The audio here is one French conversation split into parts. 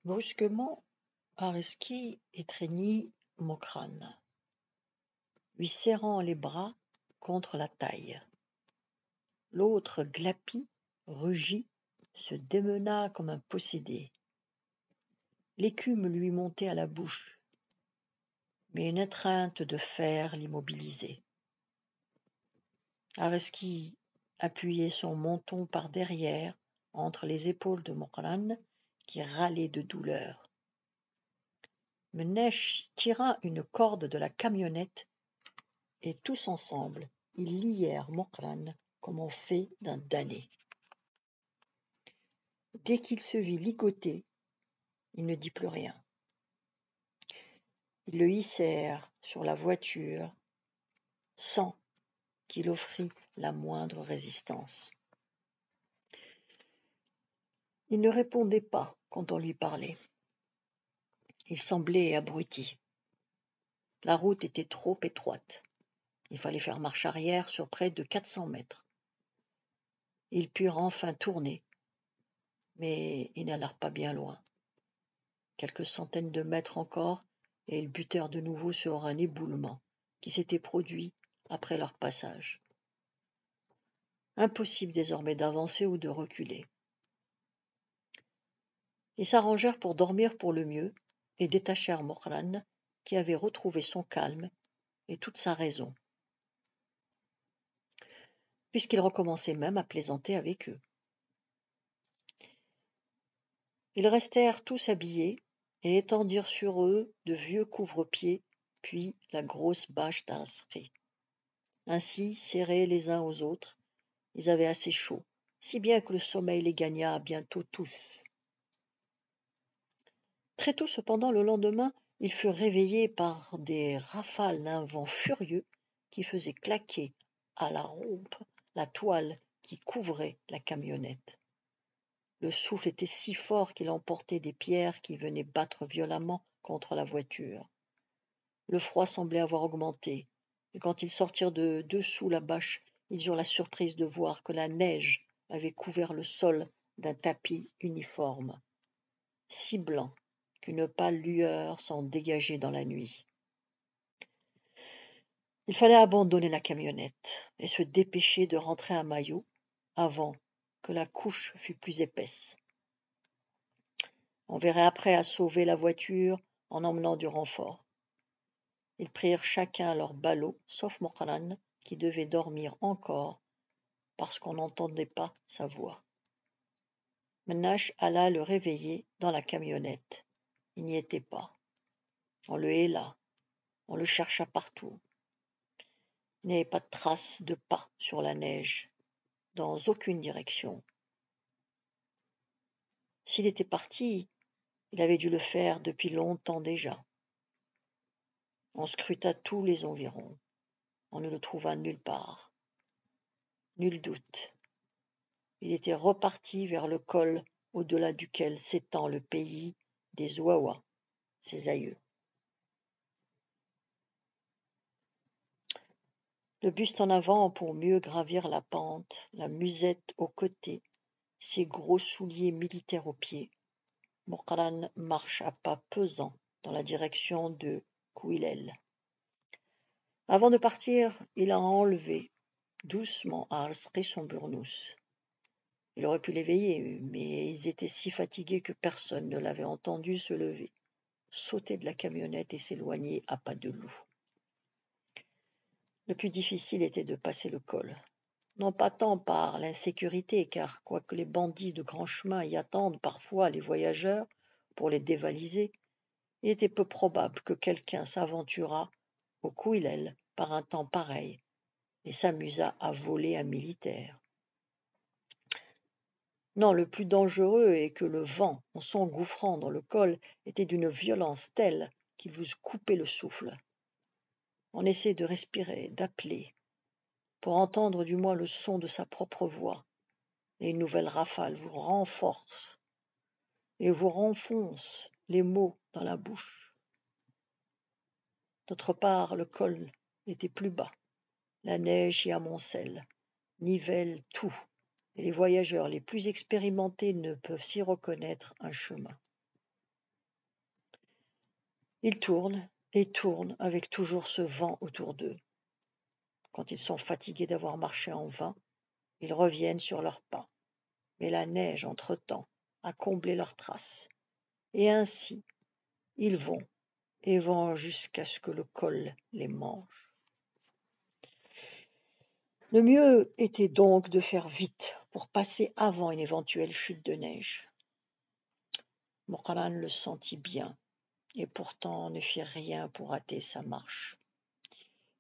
Brusquement, Arezki étreignit Mokrane, lui serrant les bras contre la taille. L'autre glapit, rugit, se démena comme un possédé. L'écume lui montait à la bouche, mais une étreinte de fer l'immobilisait. Arezki appuyait son menton par derrière entre les épaules de Mokrane, qui râlait de douleur. Ménech tira une corde de la camionnette et tous ensemble, ils lièrent Mokrane comme on fait d'un damné. Dès qu'il se vit ligoté, il ne dit plus rien. Ils le hissèrent sur la voiture sans qu'il offrît la moindre résistance. Il ne répondait pas quand on lui parlait. Il semblait abruti. La route était trop étroite. Il fallait faire marche arrière sur près de 400 mètres. Ils purent enfin tourner, mais ils n'allèrent pas bien loin. Quelques centaines de mètres encore, et ils butèrent de nouveau sur un éboulement qui s'était produit après leur passage. Impossible désormais d'avancer ou de reculer. Ils s'arrangèrent pour dormir pour le mieux et détachèrent Mokrane, qui avait retrouvé son calme et toute sa raison, puisqu'il recommençait même à plaisanter avec eux. Ils restèrent tous habillés et étendirent sur eux de vieux couvre-pieds, puis la grosse bâche d'Arezki. Ainsi, serrés les uns aux autres, ils avaient assez chaud, si bien que le sommeil les gagna bientôt tous. Très tôt cependant, le lendemain, ils furent réveillés par des rafales d'un vent furieux qui faisait claquer à la rompe la toile qui couvrait la camionnette. Le souffle était si fort qu'il emportait des pierres qui venaient battre violemment contre la voiture. Le froid semblait avoir augmenté, et quand ils sortirent de dessous la bâche, ils eurent la surprise de voir que la neige avait couvert le sol d'un tapis uniforme, si blanc qu'une pâle lueur s'en dégageait dans la nuit. Il fallait abandonner la camionnette et se dépêcher de rentrer à Mayo avant que la couche fût plus épaisse. On verrait après à sauver la voiture en emmenant du renfort. Ils prirent chacun leur ballot, sauf Mokrane, qui devait dormir encore parce qu'on n'entendait pas sa voix. Ménech alla le réveiller dans la camionnette. Il n'y était pas. On le héla, on le chercha partout. Il n'y avait pas de trace de pas sur la neige, dans aucune direction. S'il était parti, il avait dû le faire depuis longtemps déjà. On scruta tous les environs. On ne le trouva nulle part. Nul doute. Il était reparti vers le col au-delà duquel s'étend le pays des Ouaouas, ses aïeux. Le buste en avant pour mieux gravir la pente, la musette au côté, ses gros souliers militaires aux pieds, Mokrane marche à pas pesants dans la direction de Kouilel. Avant de partir, il a enlevé doucement à Arezki son burnous. Il aurait pu l'éveiller, mais ils étaient si fatigués que personne ne l'avait entendu se lever, sauter de la camionnette et s'éloigner à pas de loup. Le plus difficile était de passer le col. Non pas tant par l'insécurité, car quoique les bandits de grand chemin y attendent parfois les voyageurs pour les dévaliser, il était peu probable que quelqu'un s'aventurât au Kouilel par un temps pareil et s'amusât à voler un militaire. Non, le plus dangereux est que le vent, en s'engouffrant dans le col, était d'une violence telle qu'il vous coupait le souffle. On essaie de respirer, d'appeler, pour entendre du moins le son de sa propre voix, et une nouvelle rafale vous renforce et vous renfonce les mots dans la bouche. D'autre part, le col était plus bas, la neige y amoncelle, nivelle tout, et les voyageurs les plus expérimentés ne peuvent s'y reconnaître un chemin. Ils tournent et tournent avec toujours ce vent autour d'eux. Quand ils sont fatigués d'avoir marché en vain, ils reviennent sur leurs pas. Mais la neige, entre-temps, a comblé leurs traces. Et ainsi, ils vont et vont jusqu'à ce que le col les mange. Le mieux était donc de faire vite pour passer avant une éventuelle chute de neige. Mokran le sentit bien et pourtant ne fit rien pour hâter sa marche.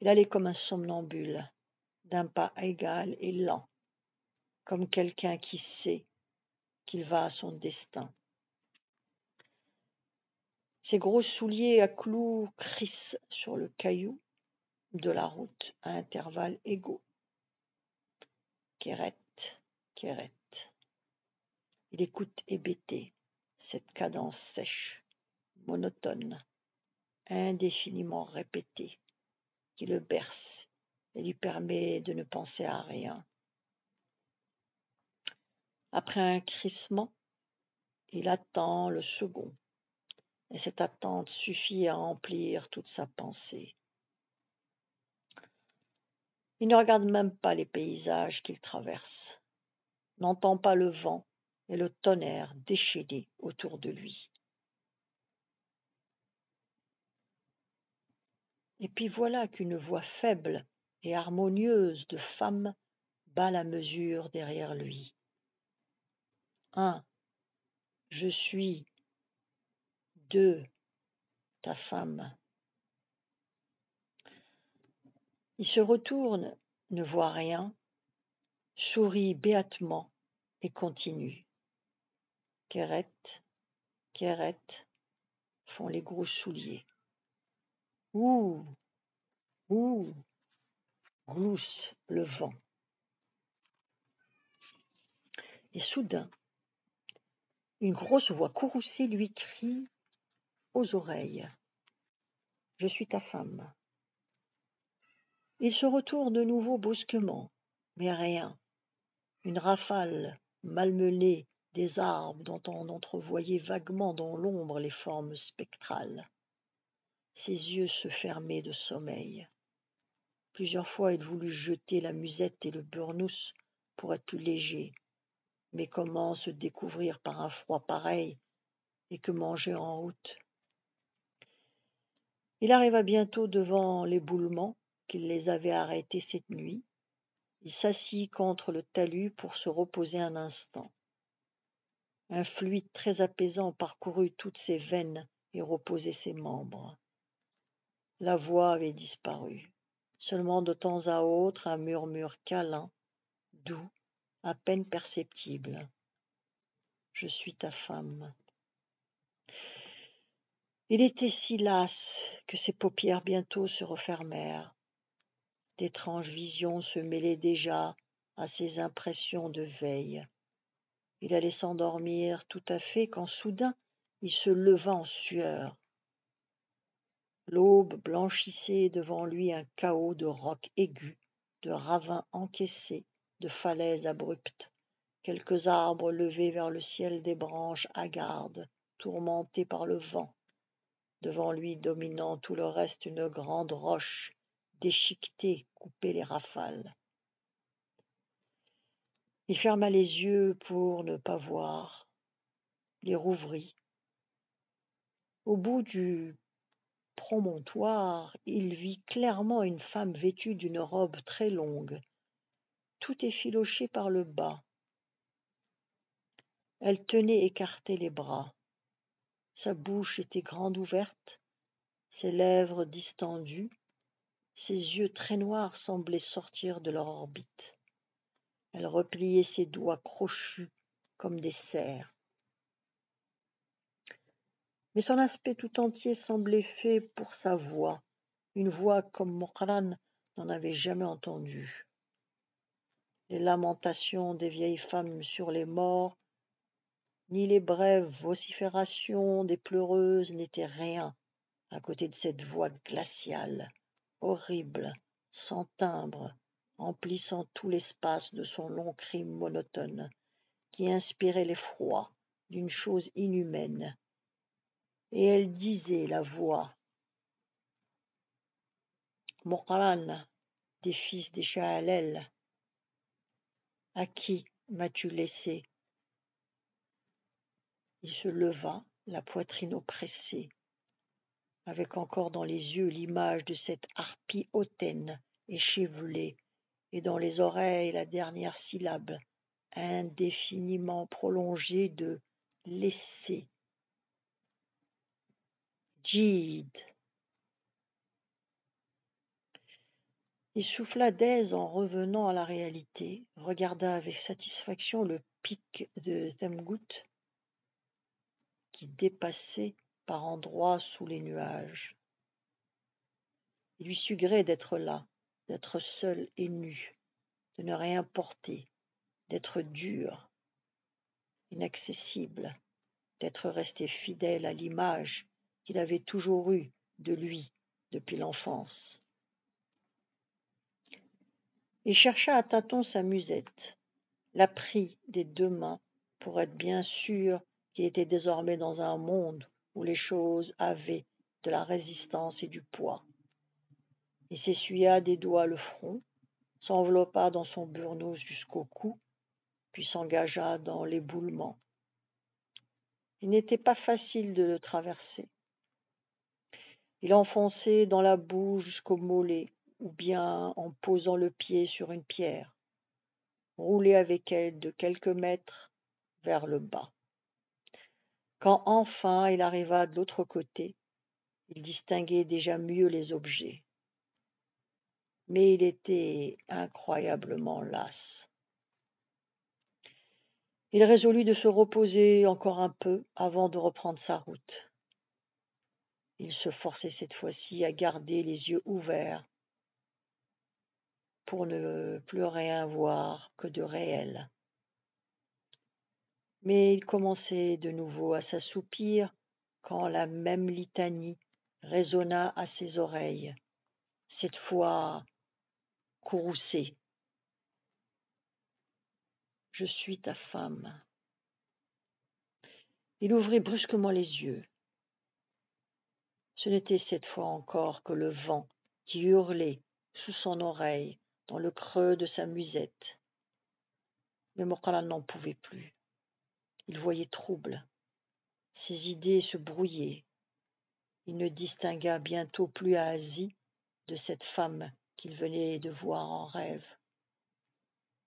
Il allait comme un somnambule, d'un pas égal et lent, comme quelqu'un qui sait qu'il va à son destin. Ses gros souliers à clous crissent sur le caillou de la route à intervalles égaux. Kéret, kéret. Il écoute hébété cette cadence sèche, monotone, indéfiniment répétée, qui le berce et lui permet de ne penser à rien. Après un crissement, il attend le second, et cette attente suffit à remplir toute sa pensée. Il ne regarde même pas les paysages qu'il traverse, n'entend pas le vent et le tonnerre déchaîné autour de lui. Et puis voilà qu'une voix faible et harmonieuse de femme bat la mesure derrière lui. 1. Je suis 2. Ta femme. Il se retourne, ne voit rien, sourit béatement et continue. Kéret, kéret, font les gros souliers. Ouh, ouh, glousse le vent. Et soudain, une grosse voix courroucée lui crie aux oreilles. Je suis ta femme. Il se retourne de nouveau brusquement, mais rien. Une rafale malmenée des arbres dont on entrevoyait vaguement dans l'ombre les formes spectrales. Ses yeux se fermaient de sommeil. Plusieurs fois il voulut jeter la musette et le burnous pour être plus léger. Mais comment se découvrir par un froid pareil et que manger en route? Il arriva bientôt devant l'éboulement qui les avait arrêtés cette nuit. Il s'assit contre le talus pour se reposer un instant. Un fluide très apaisant parcourut toutes ses veines et reposait ses membres. La voix avait disparu. Seulement de temps à autre un murmure câlin, doux, à peine perceptible. Je suis ta femme. Il était si las que ses paupières bientôt se refermèrent. D'étranges visions se mêlaient déjà à ses impressions de veille. Il allait s'endormir tout à fait quand soudain il se leva en sueur. L'aube blanchissait devant lui un chaos de rocs aigus, de ravins encaissés, de falaises abruptes. Quelques arbres levés vers le ciel des branches hagardes, tourmentés par le vent. Devant lui dominant tout le reste une grande roche, déchiquetée, coupée les rafales. Il ferma les yeux pour ne pas voir, les rouvrit. Au bout du promontoire, il vit clairement une femme vêtue d'une robe très longue, tout effiloché par le bas. Elle tenait écartés les bras. Sa bouche était grande ouverte, ses lèvres distendues, ses yeux très noirs semblaient sortir de leur orbite. Elle repliait ses doigts crochus comme des serres. Mais son aspect tout entier semblait fait pour sa voix, une voix comme Mokran n'en avait jamais entendue. Les lamentations des vieilles femmes sur les morts, ni les brèves vociférations des pleureuses n'étaient rien à côté de cette voix glaciale, horrible, sans timbre, emplissant tout l'espace de son long cri monotone, qui inspirait l'effroi d'une chose inhumaine. Et elle disait, la voix, Moqran, des fils des Sha'alel, à qui m'as-tu laissé? Il se leva, la poitrine oppressée, avec encore dans les yeux l'image de cette harpie hautaine, échevelée, et dans les oreilles la dernière syllabe indéfiniment prolongée de laisser. Jid. Il souffla d'aise en revenant à la réalité, regarda avec satisfaction le pic de Temgout qui dépassait par endroits sous les nuages. Il lui sut gré d'être là, d'être seul et nu, de ne rien porter, d'être dur, inaccessible, d'être resté fidèle à l'image qu'il avait toujours eue de lui depuis l'enfance. Il chercha à tâtons sa musette, la prit des 2 mains pour être bien sûr qu'il était désormais dans un monde où les choses avaient de la résistance et du poids. Il s'essuya des doigts le front, s'enveloppa dans son burnous jusqu'au cou, puis s'engagea dans l'éboulement. Il n'était pas facile de le traverser. Il enfonçait dans la boue jusqu'au mollet, ou bien en posant le pied sur une pierre, roulait avec elle de quelques mètres vers le bas. Quand enfin il arriva de l'autre côté, il distinguait déjà mieux les objets. Mais il était incroyablement las. Il résolut de se reposer encore un peu avant de reprendre sa route. Il se forçait cette fois-ci à garder les yeux ouverts pour ne plus rien voir que de réel. Mais il commençait de nouveau à s'assoupir quand la même litanie résonna à ses oreilles, cette fois courroucée. « Je suis ta femme. » Il ouvrit brusquement les yeux. Ce n'était cette fois encore que le vent qui hurlait sous son oreille dans le creux de sa musette. Mais Moqala n'en pouvait plus. Il voyait trouble. Ses idées se brouillaient. Il ne distingua bientôt plus Asie de cette femme qu'il venait de voir en rêve.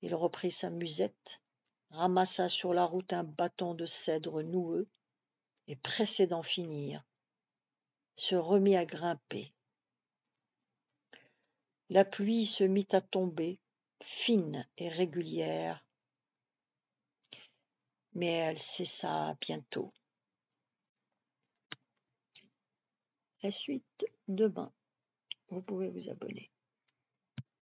Il reprit sa musette, ramassa sur la route un bâton de cèdre noueux et, pressé d'en finir, se remit à grimper. La pluie se mit à tomber, fine et régulière, mais elle cessa bientôt. La suite demain. Vous pouvez vous abonner.